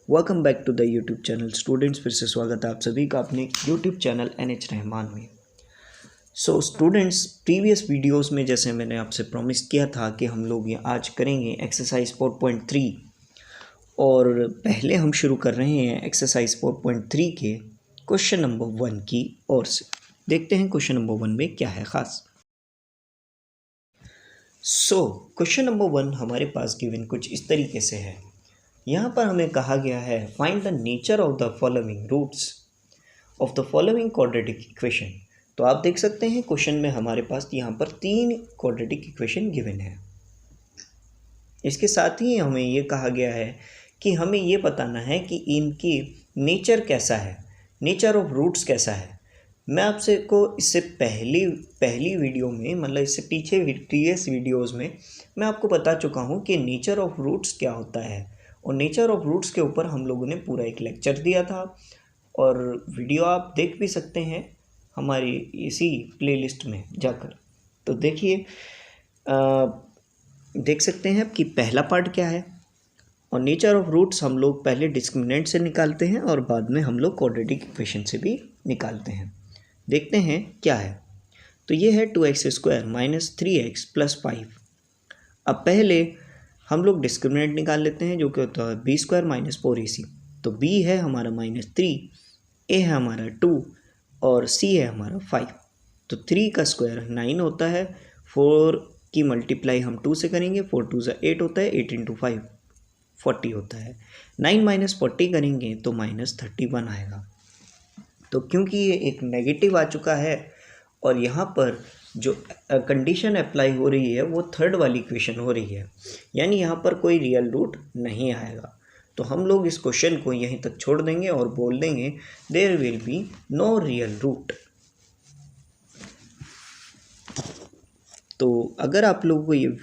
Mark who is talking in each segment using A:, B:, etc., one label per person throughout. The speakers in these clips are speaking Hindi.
A: Welcome back to the YouTube channel students. फिर से स्वागत है आप सभी का अपने यूट्यूब चैनल NH रहमान में। सो स्टूडेंट्स, प्रीवियस वीडियोस में जैसे मैंने आपसे प्रॉमिस किया था कि हम लोग ये आज करेंगे एक्सरसाइज 4.3 और पहले हम शुरू कर रहे हैं एक्सरसाइज 4.3 के क्वेश्चन नंबर 1 की ओर से। देखते हैं क्वेश्चन नंबर 1 में क्या है ख़ास। क्वेश्चन नंबर 1 हमारे पास गिवन कुछ इस तरीके से है। यहाँ पर हमें कहा गया है find the nature of the following roots of the following quadratic equation. तो आप देख सकते हैं क्वेश्चन में हमारे पास यहाँ पर 3 क्वाड्रेटिक इक्वेशन गिवन है। इसके साथ ही हमें ये कहा गया है कि हमें ये बताना है कि इनकी नेचर कैसा है, नेचर ऑफ रूट्स कैसा है। मैं आपसे को इससे पहली वीडियो में मतलब इससे पीछे प्रीवियस वीडियोज़ में मैं आपको बता चुका हूँ कि नेचर ऑफ रूट्स क्या होता है, और नेचर ऑफ रूट्स के ऊपर हम लोगों ने पूरा एक लेक्चर दिया था और वीडियो आप देख भी सकते हैं हमारी इसी प्लेलिस्ट में जाकर। तो देखिए, देख सकते हैं कि पहला पार्ट क्या है। और नेचर ऑफ रूट्स हम लोग पहले डिस्क्रिमिनेंट से निकालते हैं और बाद में हम लोग क्वाड्रेटिक इक्वेशन से भी निकालते हैं। देखते हैं क्या है। तो ये है 2x² - 3x + 5। अब पहले हम लोग डिस्क्रिमिनेंट निकाल लेते हैं जो कि होता है b² - 4ac। तो b है हमारा -3, a है हमारा 2 और c है हमारा 5। तो 3 का स्क्वायर 9 होता है, 4 की मल्टीप्लाई हम 2 से करेंगे, 4 2 = 8 होता है, 8 × 5 40 होता है। 9 - 40 करेंगे तो -31 आएगा। तो क्योंकि ये एक नेगेटिव आ चुका है और यहाँ पर जो कंडीशन अप्लाई हो रही है वो थर्ड वाली इक्वेशन हो रही है, यानी यहाँ पर कोई रियल रूट नहीं आएगा। तो हम लोग इस क्वेश्चन को यहीं तक छोड़ देंगे और बोल देंगे there will be no real root. तो अगर आप लोगों को ये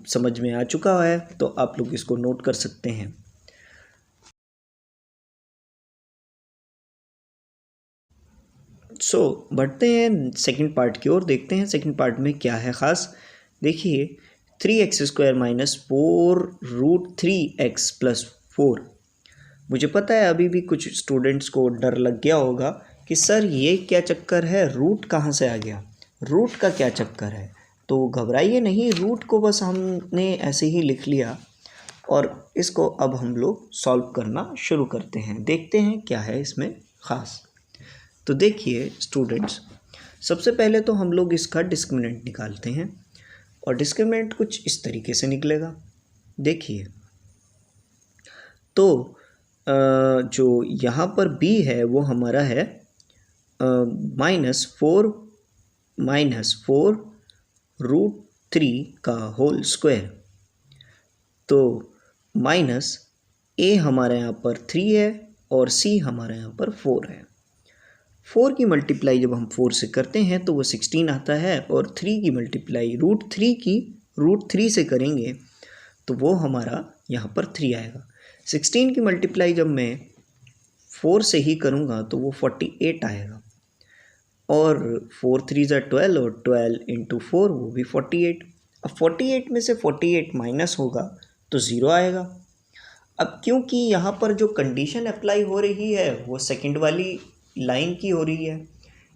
A: समझ में आ चुका है तो आप लोग इसको नोट कर सकते हैं। बढ़ते हैं सेकंड पार्ट की ओर। देखते हैं सेकंड पार्ट में क्या है ख़ास। देखिए 3x² - 4√3x + 4। मुझे पता है अभी भी कुछ स्टूडेंट्स को डर लग गया होगा कि सर ये क्या चक्कर है, रूट कहाँ से आ गया, रूट का क्या चक्कर है। तो घबराइए नहीं, रूट को बस हमने ऐसे ही लिख लिया और इसको अब हम लोग सॉल्व करना शुरू करते हैं। देखते हैं क्या है इसमें ख़ास। तो देखिए स्टूडेंट्स, सबसे पहले तो हम लोग इसका डिस्क्रिमिनेंट निकालते हैं और डिस्क्रिमिनेंट कुछ इस तरीके से निकलेगा। देखिए तो जो यहाँ पर b है वो हमारा है -4 का होल स्क्वायर। तो माइनस a हमारे यहाँ पर 3 है और c हमारे यहाँ पर 4 है। 4 की मल्टीप्लाई जब हम 4 से करते हैं तो वो 16 आता है, और 3 की मल्टीप्लाई √3 से करेंगे तो वो हमारा यहाँ पर 3 आएगा। 16 की मल्टीप्लाई जब मैं 4 से ही करूँगा तो वो 48 आएगा, और 4 3 = 12 और 12 × 4 वो भी 48। अब 48 में से 48 माइनस होगा तो 0 आएगा। अब क्योंकि यहाँ पर जो कंडीशन अप्लाई हो रही है वो सेकंड वाली लाइन की हो रही है,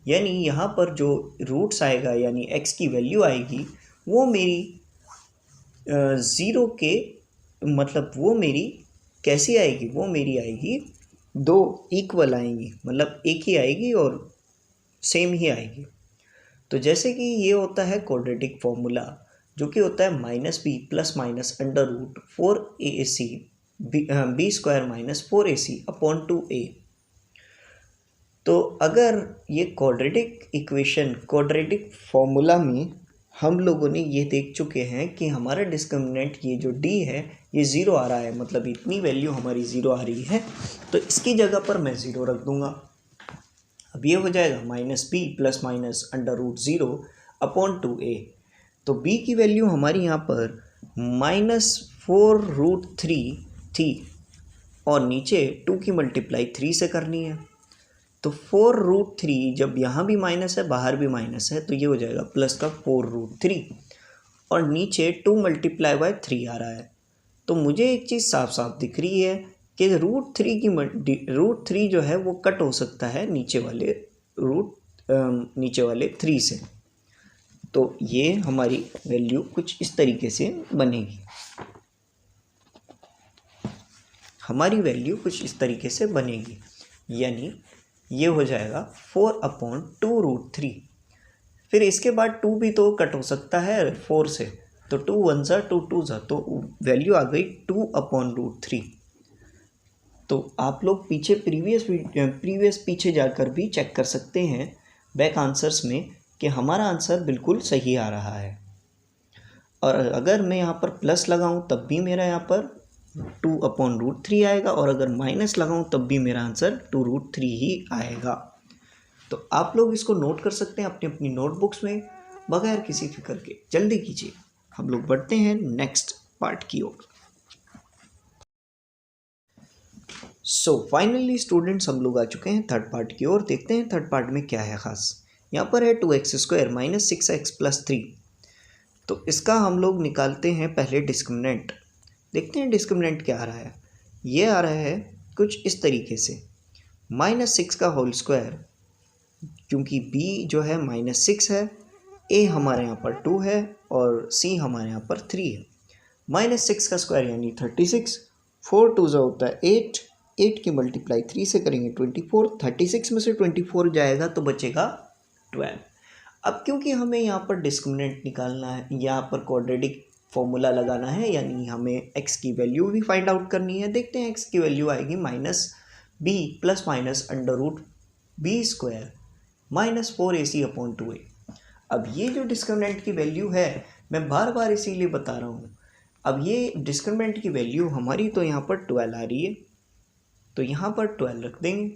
A: यानी यहाँ पर जो रूट्स आएगा यानी x की वैल्यू आएगी वो मेरी 0 के मतलब वो मेरी कैसी आएगी, वो मेरी आएगी 2 इक्वल आएंगी, मतलब एक ही आएगी और सेम ही आएगी। तो जैसे कि ये होता है क्वाड्रेटिक फॉर्मूला जो कि होता है -b ± √4ac b² - 4ac/2a। तो अगर ये क्वाड्रेटिक फॉर्मूला में हम लोगों ने ये देख चुके हैं कि हमारा डिस्क्रिमिनेंट ये जो d है ये 0 आ रहा है, मतलब इतनी वैल्यू हमारी 0 आ रही है, तो इसकी जगह पर मैं 0 रख दूंगा। अब ये हो जाएगा -b ± √0/2a। तो b की वैल्यू हमारी यहाँ पर -4√3 थी और नीचे 2 की मल्टीप्लाई 3 से करनी है। तो 4√3 जब यहाँ भी माइनस है बाहर भी माइनस है तो ये हो जाएगा प्लस का 4√3, और नीचे 2 × 3 आ रहा है। तो मुझे एक चीज़ साफ साफ दिख रही है कि रूट थ्री जो है वो कट हो सकता है नीचे वाले 3 से। तो ये हमारी वैल्यू कुछ इस तरीके से बनेगी, यानी ये हो जाएगा 4/2√3। फिर इसके बाद 2 भी तो कट हो सकता है 4 से, तो 2 1 ज़ा 2 2 ज़ा, तो वैल्यू आ गई 2/√3। तो आप लोग पीछे जाकर भी चेक कर सकते हैं बैक आंसर्स में कि हमारा आंसर बिल्कुल सही आ रहा है। और अगर मैं यहाँ पर प्लस लगाऊँ तब भी मेरा यहाँ पर 2/√3 आएगा, और अगर माइनस लगाऊँ तब भी मेरा आंसर 2√3 ही आएगा। तो आप लोग इसको नोट कर सकते हैं अपनी अपनी नोटबुक्स में बगैर किसी फिक्र के। जल्दी कीजिए, हम लोग बढ़ते हैं नेक्स्ट पार्ट की ओर। सो फाइनली स्टूडेंट्स, हम लोग आ चुके हैं थर्ड पार्ट की ओर। देखते हैं थर्ड पार्ट में क्या है ख़ास। यहाँ पर है 2x² - 6x + 3। तो इसका हम लोग निकालते हैं पहले डिस्क्रिमिनेंट। देखते हैं डिस्क्रिमिनेंट क्या आ रहा है। ये आ रहा है कुछ इस तरीके से, -6 का होल स्क्वायर, क्योंकि b जो है -6 है, a हमारे यहाँ पर 2 है और c हमारे यहाँ पर 3 है। -6 का स्क्वायर यानी 36, 4 2 होता है 8, 8 की मल्टीप्लाई 3 से करेंगे 24, 36 में से 24 जाएगा तो बचेगा 12। अब क्योंकि हमें यहाँ पर डिस्क्रिमिनेंट निकालना है, यहाँ पर क्वाड्रेटिक फॉर्मूला लगाना है, यानी हमें x की वैल्यू भी फाइंड आउट करनी है। देखते हैं x की वैल्यू आएगी -b ± √b² - 4ac/2a। अब ये जो डिस्क्रिमिनेंट की वैल्यू है, मैं बार बार इसीलिए बता रहा हूँ, अब ये डिस्क्रिमिनेंट की वैल्यू हमारी तो यहाँ पर 12 आ रही है, तो यहाँ पर 12 रख देंगे,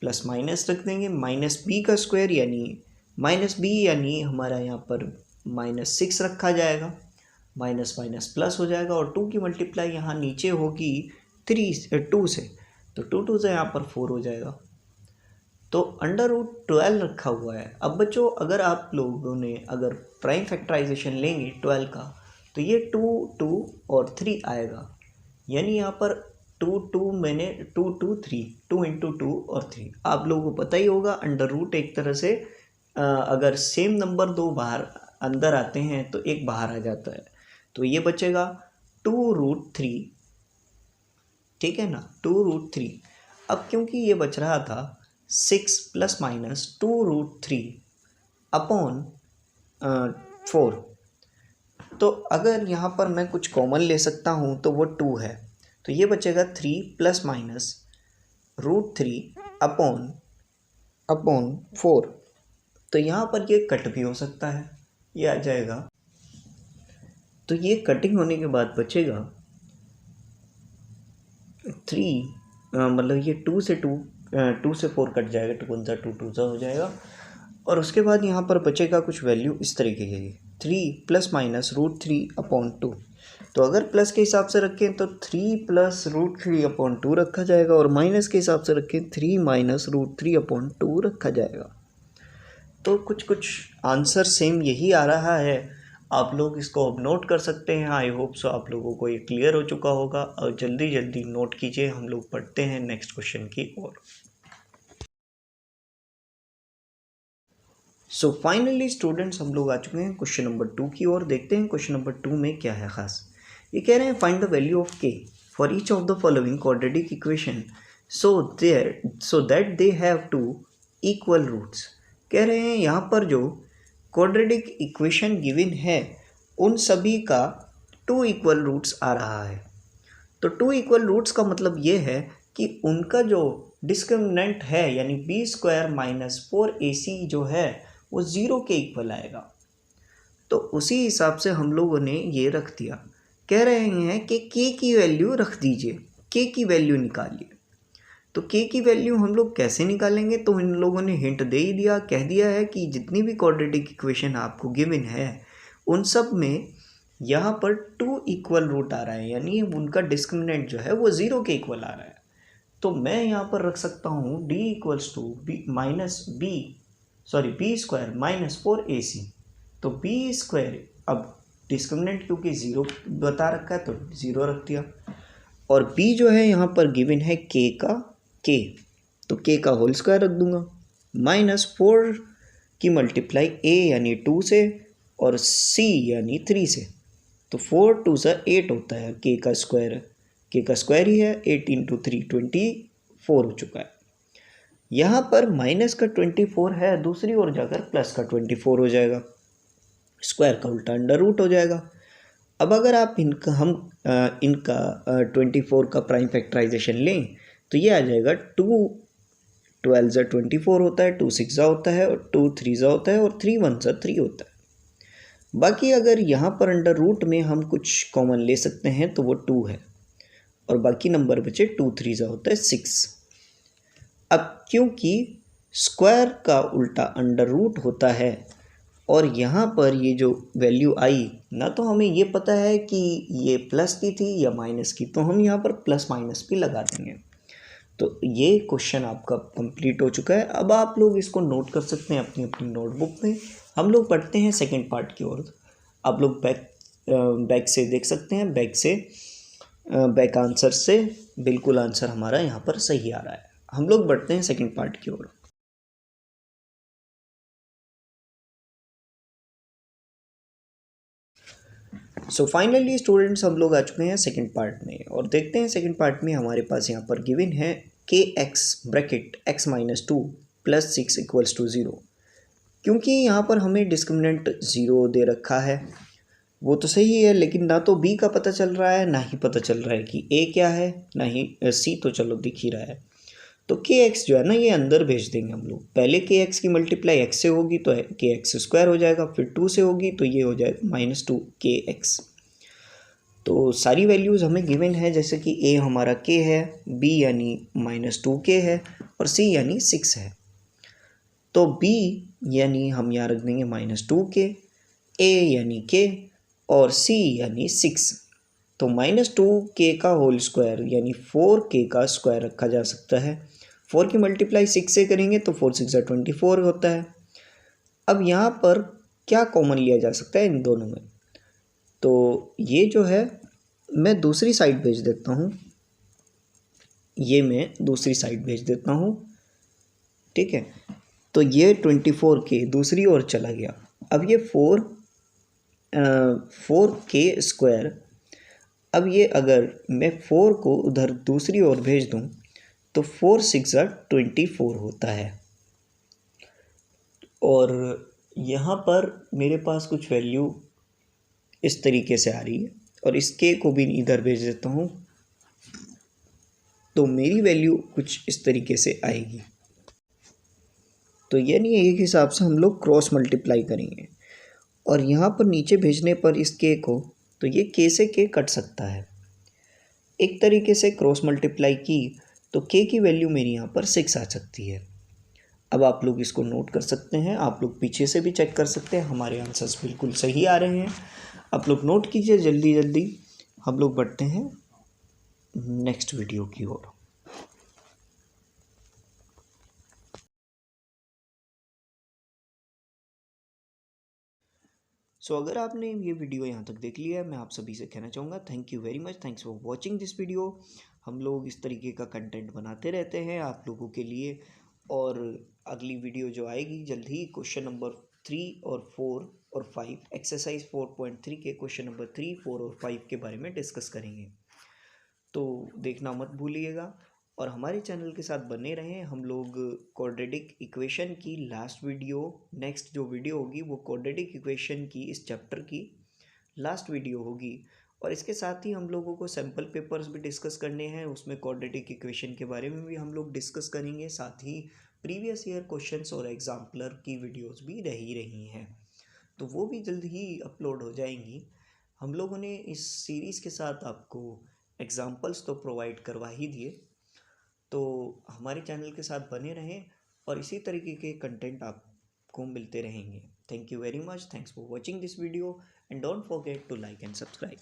A: प्लस माइनस रख देंगे, -b² यानी हमारा यहाँ पर -6 रखा जाएगा, माइनस माइनस प्लस हो जाएगा, और 2 की मल्टीप्लाई यहाँ नीचे होगी 2 से, तो 2 2 से यहाँ पर 4 हो जाएगा। तो √12 रखा हुआ है। अब बच्चों, अगर आप लोगों ने अगर प्राइम फैक्टराइजेशन लेंगे 12 का, तो ये 2 2 और 3 आएगा, यानी यहाँ पर 2 2 मैंने 2 2 3, 2 × 2 और 3। आप लोगों को पता ही होगा, √ एक तरह से अगर सेम नंबर दो बाहर अंदर आते हैं तो एक बाहर आ जाता है, तो ये बचेगा 2√3, ठीक है ना, 2√3। अब क्योंकि ये बच रहा था 6 ± 2√3/4, तो अगर यहाँ पर मैं कुछ कॉमन ले सकता हूँ तो वो 2 है, तो ये बचेगा 3 ± √3/4। तो यहाँ पर ये कट भी हो सकता है, ये आ जाएगा, तो ये कटिंग होने के बाद बचेगा 3, मतलब ये 2 से 4 कट जाएगा, 2 1 ज़ा 2 2 ज़ा हो जाएगा, और उसके बाद यहाँ पर बचेगा कुछ वैल्यू इस तरीके की, 3 ± √3/2। तो अगर प्लस के हिसाब से रखें तो 3 + √3/2 रखा जाएगा, और माइनस के हिसाब से रखें 3 - √3/2 रखा जाएगा। तो कुछ आंसर सेम यही आ रहा है। आप लोग इसको अब नोट कर सकते हैं। आई होप सो आप लोगों को ये क्लियर हो चुका होगा, और जल्दी जल्दी नोट कीजिए। हम लोग पढ़ते हैं नेक्स्ट क्वेश्चन की ओर। सो फाइनली स्टूडेंट्स, हम लोग आ चुके हैं क्वेश्चन नंबर 2 की ओर। देखते हैं क्वेश्चन नंबर 2 में क्या है खास। ये कह रहे हैं find the value of k for each of the following quadratic equation so that they have 2 equal roots. कह रहे हैं यहाँ पर जो क्वाड्रेटिक इक्वेशन गिवन है उन सभी का 2 इक्वल रूट्स आ रहा है। तो 2 इक्वल रूट्स का मतलब ये है कि उनका जो डिस्क्रिमिनेंट है यानी b² - 4ac जो है वो 0 के इक्वल आएगा। तो उसी हिसाब से हम लोगों ने ये रख दिया। कह रहे हैं कि k की वैल्यू रख दीजिए, k की वैल्यू निकालिए। तो k की वैल्यू हम लोग कैसे निकालेंगे, तो इन लोगों ने हिंट दे ही दिया, कह दिया है कि जितनी भी क्वाड्रेटिक इक्वेशन आपको गिवन है उन सब में यहाँ पर 2 इक्वल रूट आ रहा है, यानी उनका डिस्क्रिमिनेंट जो है वो 0 के इक्वल आ रहा है। तो मैं यहाँ पर रख सकता हूँ d = b² - 4ac। तो b², अब डिस्क्रिमिनेंट क्योंकि 0 बता रखा है तो 0 रख दिया। और b जो है यहाँ पर गिवन है k का k, तो k का होल स्क्वायर रख दूंगा, -4 की मल्टीप्लाई a यानी 2 से और c यानी 3 से, तो 4 2 सा 8 होता है, k का स्क्वायर ही है, 8 इंटू 3 24 हो चुका है। यहाँ पर माइनस का 24 है, दूसरी ओर जाकर प्लस का 24 हो जाएगा, स्क्वायर का उल्टा अंडर रूट हो जाएगा। अब अगर आप इनका 24 का प्राइम फैक्टराइजेशन लें तो ये आ जाएगा 2 12 ज़ा 24 होता है, 2 6 ज़ा होता है और 2 3 ज़ा होता है और 3 1 ज़ा 3 होता है। बाकी अगर यहाँ पर अंडर रूट में हम कुछ कॉमन ले सकते हैं तो वो 2 है और बाकी नंबर बचे 2 3 ज़ा होता है 6। अब क्योंकि स्क्वायर का उल्टा अंडर रूट होता है और यहाँ पर ये जो वैल्यू आई ना, तो हमें ये पता है कि ये प्लस की थी या माइनस की, तो हम यहाँ पर प्लस माइनस भी लगा देंगे। तो ये क्वेश्चन आपका कंप्लीट हो चुका है। अब आप लोग इसको नोट कर सकते हैं अपनी अपनी नोटबुक में। हम लोग पढ़ते हैं सेकंड पार्ट की ओर। आप लोग बैक से देख सकते हैं, बैक आंसर से बिल्कुल आंसर हमारा यहाँ पर सही आ रहा है। हम लोग बढ़ते हैं सेकंड पार्ट की ओर। सो फाइनली स्टूडेंट्स, हम लोग आ चुके हैं सेकंड पार्ट में और देखते हैं सेकंड पार्ट में हमारे पास यहाँ पर गिवन है के x bracket x minus 2 plus 6 equals to 0। क्योंकि यहाँ पर हमें डिस्क्रिमिनेंट 0 दे रखा है, वो तो सही है, लेकिन ना तो b का पता चल रहा है ना ही पता चल रहा है कि a क्या है, ना ही c तो चलो दिख ही रहा है। तो के एक्स जो है ना, ये अंदर भेज देंगे हम लोग। पहले के एक्स की मल्टीप्लाई एक्स से होगी तो के एक्स स्क्वायर हो जाएगा, फिर 2 से होगी तो ये हो जाएगा -2 के एक्स। तो सारी वैल्यूज़ हमें गिवन है, जैसे कि a हमारा k है, b यानी -2k है और c यानी 6 है। तो b यानी हम यहाँ रख देंगे -2k, a यानी k और c यानी 6। तो -2k का होल स्क्वायर यानी 4k का स्क्वायर रखा जा सकता है। 4 की मल्टीप्लाई 6 से करेंगे तो 4 6 24 होता है। अब यहाँ पर क्या कॉमन लिया जा सकता है इन दोनों में, तो ये जो है मैं दूसरी साइड भेज देता हूँ, ये मैं दूसरी साइड भेज देता हूँ, ठीक है। तो ये 24k दूसरी ओर चला गया। अब ये 4k स्क्वायर, अब ये अगर मैं 4 को उधर दूसरी ओर भेज दूँ तो 4 6 24 होता है। और यहाँ पर मेरे पास कुछ वैल्यू इस तरीके से आ रही है और इस k को भी इधर भेज देता हूँ, तो मेरी वैल्यू कुछ इस तरीके से आएगी। तो यानी एक हिसाब से हम लोग क्रॉस मल्टीप्लाई करेंगे और यहाँ पर नीचे भेजने पर इस k को, तो ये k से k कट सकता है। एक तरीके से क्रॉस मल्टीप्लाई की तो k की वैल्यू मेरी यहाँ पर 6 आ सकती है। अब आप लोग इसको नोट कर सकते हैं, आप लोग पीछे से भी चेक कर सकते हैं, हमारे आंसर्स बिल्कुल सही आ रहे हैं। आप लोग नोट कीजिए जल्दी जल्दी। हम लोग बढ़ते हैं नेक्स्ट वीडियो की ओर। सो अगर आपने ये वीडियो यहाँ तक देख लिया है, मैं आप सभी से कहना चाहूँगा thank you very much, thanks for watching this video. हम लोग इस तरीके का कंटेंट बनाते रहते हैं आप लोगों के लिए, और अगली वीडियो जो आएगी जल्द ही क्वेश्चन नंबर 3 और 4 और 5 एक्सरसाइज 4.3 के क्वेश्चन नंबर 3 4 और 5 के बारे में डिस्कस करेंगे, तो देखना मत भूलिएगा और हमारे चैनल के साथ बने रहें। हम लोग क्वाड्रेटिक इक्वेशन की लास्ट वीडियो, नेक्स्ट जो वीडियो होगी वो क्वाड्रेटिक इक्वेशन की इस चैप्टर की लास्ट वीडियो होगी, और इसके साथ ही हम लोगों को सैम्पल पेपर्स भी डिस्कस करने हैं, उसमें क्वाड्रेटिक इक्वेशन के बारे में भी हम लोग डिस्कस करेंगे। साथ ही प्रीवियस ईयर क्वेश्चंस और एग्जाम्पलर की वीडियोस भी रही हैं, तो वो भी जल्द ही अपलोड हो जाएंगी। हम लोगों ने इस सीरीज़ के साथ आपको एग्जाम्पल्स तो प्रोवाइड करवा ही दिए, तो हमारे चैनल के साथ बने रहें और इसी तरीके के कंटेंट आपको मिलते रहेंगे। Thank you very much, thanks for watching this video and don't forget to like and subscribe.